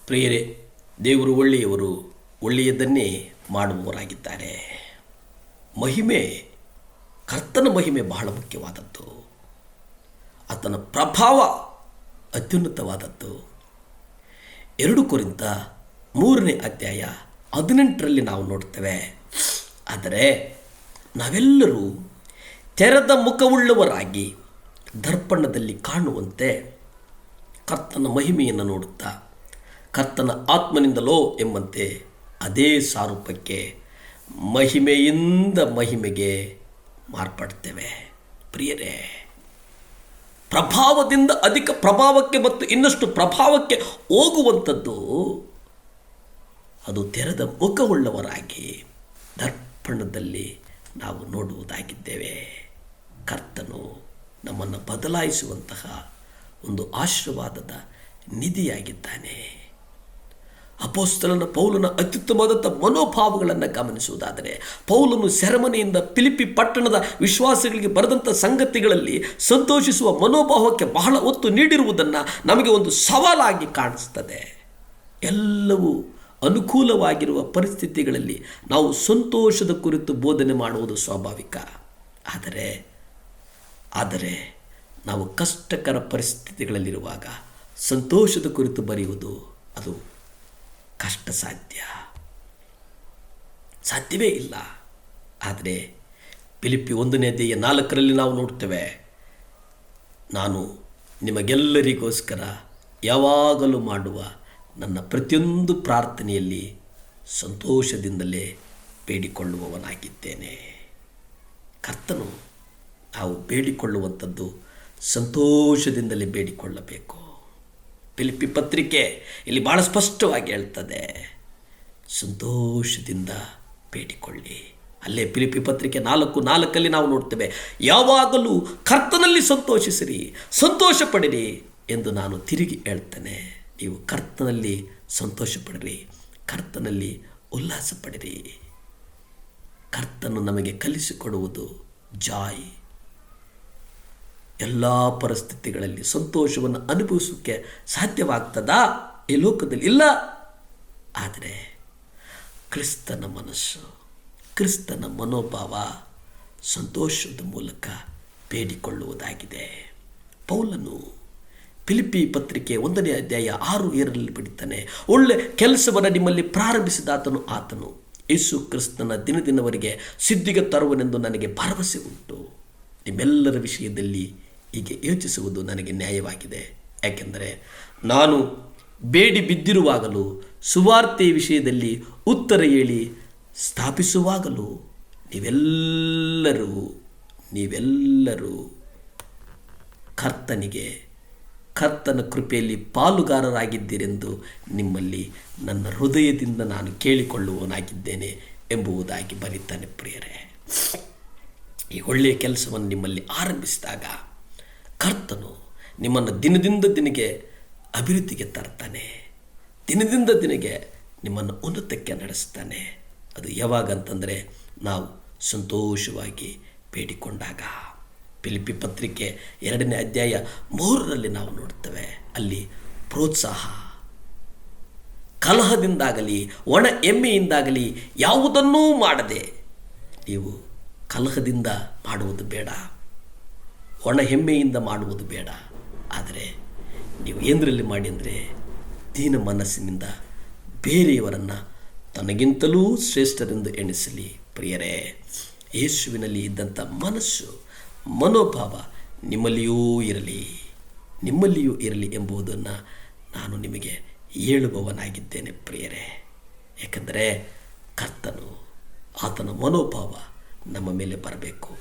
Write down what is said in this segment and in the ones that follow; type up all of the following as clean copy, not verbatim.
ಪ್ರಿಯರೇ, ದೇವರು ಒಳ್ಳೆಯವರು, ಒಳ್ಳೆಯದನ್ನೇ ಮಾಡುವವರಾಗಿದ್ದಾರೆ. ಮಹಿಮೆ, ಕರ್ತನ ಮಹಿಮೆ ಬಹಳ ಮುಖ್ಯವಾದದ್ದು. ಆತನ ಪ್ರಭಾವ ಅತ್ಯುನ್ನತವಾದದ್ದು. 2 ಕೊರಿಂಥ 3ನೇ ಅಧ್ಯಾಯ 18ರಲ್ಲಿ ನಾವು ನೋಡ್ತೇವೆ. ಆದರೆ ನಾವೆಲ್ಲರೂ ತೆರೆದ ಮುಖವುಳ್ಳವರಾಗಿ ದರ್ಪಣದಲ್ಲಿ ಕಾಣುವಂತೆ ಕರ್ತನ ಮಹಿಮೆಯನ್ನು ನೋಡುತ್ತಾ ಕರ್ತನ ಆತ್ಮನಿಂದಲೋ ಎಂಬಂತೆ ಅದೇ ಸಾರೂಪಕ್ಕೆ ಮಹಿಮೆಯಿಂದ ಮಹಿಮೆಗೆ ಮಾರ್ಪಡ್ತೇವೆ. ಪ್ರಿಯರೇ, ಪ್ರಭಾವದಿಂದ ಅಧಿಕ ಪ್ರಭಾವಕ್ಕೆ ಮತ್ತು ಇನ್ನಷ್ಟು ಪ್ರಭಾವಕ್ಕೆ ಹೋಗುವಂಥದ್ದು ಅದು ತೆರೆದ ಮುಖವುಳ್ಳವರಾಗಿ ದರ್ಪಣದಲ್ಲಿ ನಾವು ನೋಡುವುದಾಗಿದ್ದೇವೆ. ಕರ್ತನು ನಮ್ಮನ್ನು ಬದಲಾಯಿಸುವಂತಹ ಒಂದು ಆಶೀರ್ವಾದದ ನಿಧಿಯಾಗಿದ್ದಾನೆ. ಅಪೊಸ್ತಲನ ಪೌಲನ ಅತ್ಯುತ್ತಮವಾದಂಥ ಮನೋಭಾವಗಳನ್ನು ಗಮನಿಸುವುದಾದರೆ, ಪೌಲನು ಸೆರೆಮನೆಯಿಂದ ಫಿಲಿಪ್ಪಿ ಪಟ್ಟಣದ ವಿಶ್ವಾಸಿಗಳಿಗೆ ಬರೆದಂಥ ಸಂಗತಿಗಳಲ್ಲಿ ಸಂತೋಷಿಸುವ ಮನೋಭಾವಕ್ಕೆ ಬಹಳ ಒತ್ತು ನೀಡಿರುವುದನ್ನು ನಮಗೆ ಒಂದು ಸವಾಲಾಗಿ ಕಾಣಿಸ್ತದೆ. ಎಲ್ಲವೂ ಅನುಕೂಲವಾಗಿರುವ ಪರಿಸ್ಥಿತಿಗಳಲ್ಲಿ ನಾವು ಸಂತೋಷದ ಕುರಿತು ಬೋಧನೆ ಮಾಡುವುದು ಸ್ವಾಭಾವಿಕ. ಆದರೆ ನಾವು ಕಷ್ಟಕರ ಪರಿಸ್ಥಿತಿಗಳಲ್ಲಿರುವಾಗ ಸಂತೋಷದ ಕುರಿತು ಬರೆಯುವುದು ಅದು ಕಷ್ಟ, ಸಾಧ್ಯವೇ ಇಲ್ಲ. ಆದರೆ ಫಿಲಿಪ್ಪಿ 1ನೇ ಅಧ್ಯಾಯ 4ರಲ್ಲಿ ನಾವು ನೋಡ್ತೇವೆ, ನಾನು ನಿಮಗೆಲ್ಲರಿಗೋಸ್ಕರ ಯಾವಾಗಲೂ ಮಾಡುವ ನನ್ನ ಪ್ರತಿಯೊಂದು ಪ್ರಾರ್ಥನೆಯಲ್ಲಿ ಸಂತೋಷದಿಂದಲೇ ಬೇಡಿಕೊಳ್ಳುವವನಾಗಿದ್ದೇನೆ. ಕರ್ತನು ನಾವು ಬೇಡಿಕೊಳ್ಳುವಂಥದ್ದು ಸಂತೋಷದಿಂದಲೇ ಬೇಡಿಕೊಳ್ಳಬೇಕು. ಫಿಲಿಪ್ಪಿ ಪತ್ರಿಕೆ ಇಲ್ಲಿ ಭಾಳ ಸ್ಪಷ್ಟವಾಗಿ ಹೇಳ್ತದೆ, ಸಂತೋಷದಿಂದ ಬೇಡಿಕೊಳ್ಳಿ. ಅಲ್ಲೇ ಫಿಲಿಪ್ಪಿ ಪತ್ರಿಕೆ 4:4 ನಾವು ನೋಡ್ತೇವೆ, ಯಾವಾಗಲೂ ಕರ್ತನಲ್ಲಿ ಸಂತೋಷಿಸಿರಿ, ಸಂತೋಷ ಪಡಿರಿ ಎಂದು ನಾನು ತಿರುಗಿ ಹೇಳ್ತೇನೆ. ನೀವು ಕರ್ತನಲ್ಲಿ ಸಂತೋಷ ಪಡಿರಿ, ಕರ್ತನಲ್ಲಿ ಉಲ್ಲಾಸ ಪಡಿರಿ. ಕರ್ತನು ನಮಗೆ ಕಲಿಸಿಕೊಡುವುದು ಜಾಯ್. ಎಲ್ಲ ಪರಿಸ್ಥಿತಿಗಳಲ್ಲಿ ಸಂತೋಷವನ್ನು ಅನುಭವಿಸೋಕ್ಕೆ ಸಾಧ್ಯವಾಗ್ತದಾ ಈ ಲೋಕದಲ್ಲಿ? ಇಲ್ಲ. ಆದರೆ ಕ್ರಿಸ್ತನ ಮನಸ್ಸು, ಕ್ರಿಸ್ತನ ಮನೋಭಾವ ಸಂತೋಷದ ಮೂಲಕ ಬೇಡಿಕೊಳ್ಳುವುದಾಗಿದೆ. ಪೌಲನು ಫಿಲಿಪ್ಪಿ ಪತ್ರಿಕೆ 1ನೇ ಅಧ್ಯಾಯ 6-7ರಲ್ಲಿ ಬಿಡುತ್ತಾನೆ, ಒಳ್ಳೆ ಕೆಲಸವನ್ನು ನಿಮ್ಮಲ್ಲಿ ಪ್ರಾರಂಭಿಸಿದಾತನು ಆತನು ಯೇಸು ಕ್ರಿಸ್ತನ ದಿನದಿನವರೆಗೆ ಸಿದ್ಧಿಗೆ ತರುವನೆಂದು ನನಗೆ ಭರವಸೆ ಉಂಟು. ನಿಮ್ಮೆಲ್ಲರ ವಿಷಯದಲ್ಲಿ ಹೀಗೆ ಯೋಚಿಸುವುದು ನನಗೆ ನ್ಯಾಯವಾಗಿದೆ. ಯಾಕೆಂದರೆ ನಾನು ಬೇಡಿ ಬಿದ್ದಿರುವಾಗಲೂ, ಸುವಾರ್ತೆಯ ವಿಷಯದಲ್ಲಿ ಉತ್ತರ ಹೇಳಿ ಸ್ಥಾಪಿಸುವಾಗಲೂ ನೀವೆಲ್ಲರೂ ಕರ್ತನ ಕೃಪೆಯಲ್ಲಿ ಪಾಲುಗಾರರಾಗಿದ್ದೀರೆಂದು ನಿಮ್ಮಲ್ಲಿ ನನ್ನ ಹೃದಯದಿಂದ ನಾನು ಕೇಳಿಕೊಳ್ಳುವವನಾಗಿದ್ದೇನೆ ಎಂಬುದಾಗಿ ಬರೀತಾನೆ. ಪ್ರಿಯರೇ, ಈ ಒಳ್ಳೆಯ ಕೆಲಸವನ್ನು ನಿಮ್ಮಲ್ಲಿ ಆರಂಭಿಸಿದಾಗ ಕರ್ತನು ನಿಮ್ಮನ್ನು ದಿನದಿಂದ ದಿನಕ್ಕೆ ಅಭಿವೃದ್ಧಿಗೆ ತರ್ತಾನೆ, ದಿನದಿಂದ ದಿನಕ್ಕೆ ನಿಮ್ಮನ್ನು ಉನ್ನತಕ್ಕೆ ನಡೆಸ್ತಾನೆ. ಅದು ಯಾವಾಗ ಅಂತಂದರೆ ನಾವು ಸಂತೋಷವಾಗಿ ಬೇಡಿಕೊಂಡಾಗ. ಫಿಲಿಪ್ಪಿ ಪತ್ರಿಕೆ 2ನೇ ಅಧ್ಯಾಯ 3ರಲ್ಲಿ ನಾವು ನೋಡ್ತೇವೆ, ಅಲ್ಲಿ ಪ್ರೋತ್ಸಾಹ, ಕಲಹದಿಂದಾಗಲಿ ಒಣ ಎಮ್ಮೆಯಿಂದಾಗಲಿ ಯಾವುದನ್ನೂ ಮಾಡದೆ, ನೀವು ಕಲಹದಿಂದ ಮಾಡುವುದು ಬೇಡ, ಒಣ ಹೆಮ್ಮೆಯಿಂದ ಮಾಡುವುದು ಬೇಡ. ಆದರೆ ನೀವು ಏನರಲ್ಲಿ ಮಾಡಿ ಅಂದರೆ ದೀನ ಮನಸ್ಸಿನಿಂದ ಬೇರೆಯವರನ್ನು ತನಗಿಂತಲೂ ಶ್ರೇಷ್ಠರೆಂದು ಎಣಿಸಲಿ. ಪ್ರಿಯರೇ, ಯೇಸುವಿನಲ್ಲಿ ಇದ್ದಂಥ ಮನಸ್ಸು, ಮನೋಭಾವ ನಿಮ್ಮಲ್ಲಿಯೂ ಇರಲಿ ಎಂಬುದನ್ನು ನಾನು ನಿಮಗೆ ಹೇಳುವವನಾಗಿದ್ದೇನೆ. ಪ್ರಿಯರೇ, ಏಕೆಂದರೆ ಕರ್ತನು, ಆತನ ಮನೋಭಾವ ನಮ್ಮ ಮೇಲೆ ಬರಬೇಕು.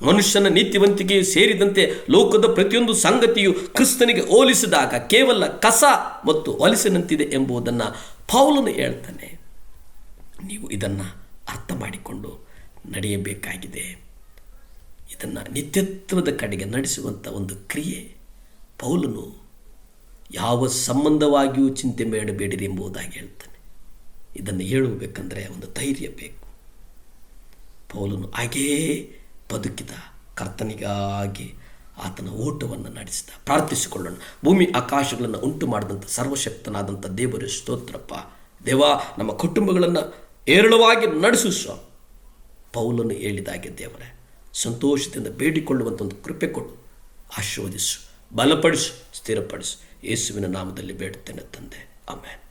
ಮನುಷ್ಯನ ನೀತಿವಂತಿಕೆಯು ಸೇರಿದಂತೆ ಲೋಕದ ಪ್ರತಿಯೊಂದು ಸಂಗತಿಯು ಕ್ರಿಸ್ತನಿಗೆ ಹೋಲಿಸಿದಾಗ ಕೇವಲ ಕಸ ಮತ್ತು ಹೊಲಸಿನಂತಿದೆ ಎಂಬುದನ್ನು ಪೌಲನು ಹೇಳ್ತಾನೆ. ನೀವು ಇದನ್ನು ಅರ್ಥ ಮಾಡಿಕೊಂಡು ನಡೆಯಬೇಕಾಗಿದೆ. ಇದನ್ನು ನಿತ್ಯತ್ವದ ಕಡೆಗೆ ನಡೆಸುವಂಥ ಒಂದು ಕ್ರಿಯೆ. ಪೌಲನು ಯಾವ ಸಂಬಂಧವಾಗಿಯೂ ಚಿಂತೆ ಮಾಡಬೇಡಿರಿ ಎಂಬುದಾಗಿ ಹೇಳ್ತಾನೆ. ಇದನ್ನು ಹೇಳಬೇಕಂದ್ರೆ ಒಂದು ಧೈರ್ಯ ಬೇಕು. ಪೌಲನು ಹಾಗೇ ಬದುಕಿದ, ಕರ್ತನಿಗಾಗಿ ಆತನ ಓಟವನ್ನು ನಡೆಸಿದ. ಪ್ರಾರ್ಥಿಸಿಕೊಳ್ಳೋಣ. ಭೂಮಿ ಆಕಾಶಗಳನ್ನು ಉಂಟು ಮಾಡಿದಂಥ ಸರ್ವಶಕ್ತನಾದಂಥ ದೇವರು ಸ್ತೋತ್ರಪ್ಪ. ದೇವ, ನಮ್ಮ ಕುಟುಂಬಗಳನ್ನು ಏರಳವಾಗಿ ನಡೆಸು ಸ್ವಾಮಿ. ಪೌಲನು ಹೇಳಿದಾಗೆ ದೇವರೇ, ಸಂತೋಷದಿಂದ ಬೇಡಿಕೊಳ್ಳುವಂಥ ಒಂದು ಕೃಪೆ ಕೊಡು. ಆಶೀರ್ವದಿಸು, ಬಲಪಡಿಸು, ಸ್ಥಿರಪಡಿಸು. ಯೇಸುವಿನ ನಾಮದಲ್ಲಿ ಬೇಡುತ್ತೇನೆ ತಂದೆ. ಆಮೆನ್.